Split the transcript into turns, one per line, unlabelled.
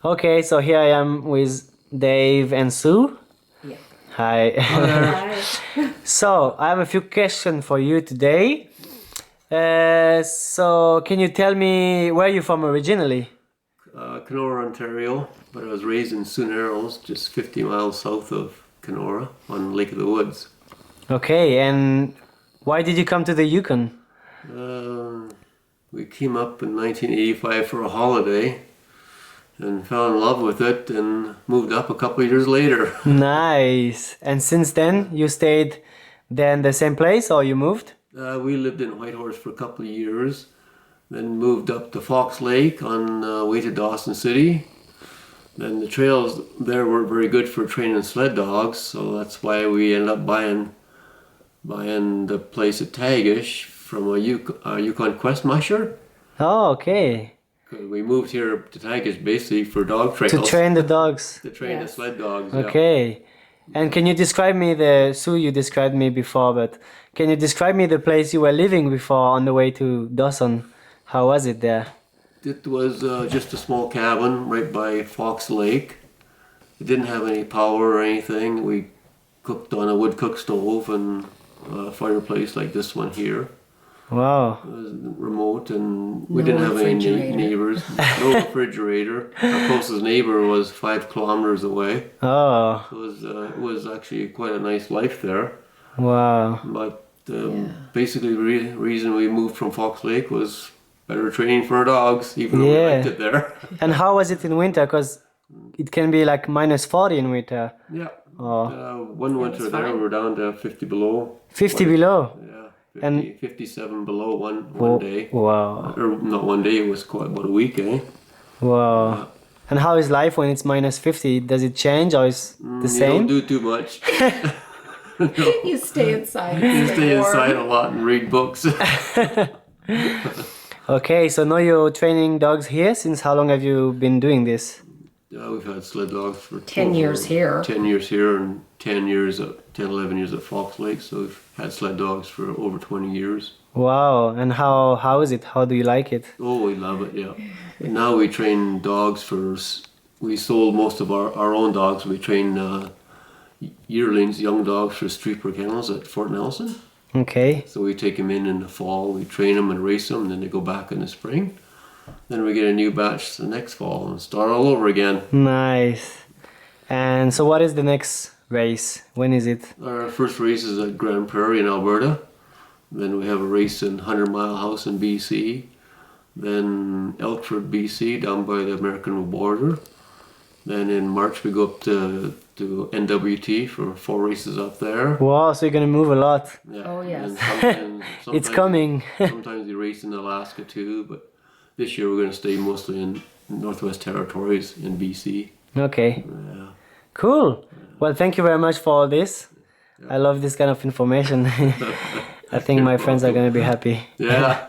Okay, so here I am with Dave and Sue.
Yeah.
Hi.
Hi.
So I have a few questions for you today. So can you tell me where you're from originally?
Kenora, Ontario, but I was raised in Soon Arrows, just 50 miles south of Kenora on Lake of the Woods.
Okay, and why did you come to the Yukon?
We came up in 1985 for a holiday and fell in love with it and moved up a couple of years later.
Nice. And since then, you stayed there in the same place or you moved?
We lived in Whitehorse for a couple of years, then moved up to Fox Lake on way to Dawson City. Then the trails there were very good for training sled dogs, so that's why we ended up buying the place at Tagish from a Yukon Quest musher.
Oh, okay.
We moved here to Tagish basically for dog trails.
To train the dogs.
To train the
Yes.
sled dogs. Yeah.
Okay. And can you describe me Sue, you described me before, but can you describe me the place you were living before on the way to Dawson? How was it there?
It was just a small cabin right by Fox Lake. It didn't have any power or anything. We cooked on a wood cook stove and a fireplace like this one here.
Wow.
It was remote and we
No
didn't have any
refrigerator.
neighbors. No refrigerator. Our closest neighbor was 5 kilometers away.
Oh,
It was actually quite a nice life there.
wow.
But basically the reason we moved from Fox Lake was better training for our dogs, even though we
Yeah.
liked it there.
And how was it in winter? Because it can be like minus 40 in winter.
Yeah.
Oh.
One winter
was
there
fine.
we were down to 50 below.
50 below.
Yeah, 50,
And-
57 below one
Oh,
day.
wow.
Or not one day, it was quite about a week, eh?
Wow. And how is life when it's minus 50? Does it change or is the
You
same?
don't do too much.
You stay inside.
You stay
warm.
inside a lot and read books.
Okay, so now you're training dogs here. Since how long have you been doing this?
We've had sled dogs for
10 years here.
10 years here and 11 years at Fox Lake. So we've had sled dogs for over 20 years.
Wow. And how is it? How do you like it?
Oh, we love it, yeah. And now we train dogs we sold most of our own dogs. We train yearlings, young dogs for Streeper Kennels at Fort Nelson.
Okay.
So we take them in the fall, we train them and race them, and then they go back in the spring. Then we get a new batch the next fall and start all over again.
Nice. And so what is the next race? When is it?
Our first race is at Grand Prairie in Alberta. Then we have a race in 100 Mile House in BC. Then Elkford, BC, down by the American border. Then in March we go up to NWT for 4 races up there.
Wow, so you're gonna move a lot.
Yeah.
Oh, yes.
And sometimes
It's coming.
sometimes we race in Alaska too, but this year we're going to stay mostly in Northwest Territories in BC.
Okay.
Yeah.
Cool. Well, thank you very much for all this. I love this kind of information. I think my friends are gonna be happy.
Yeah.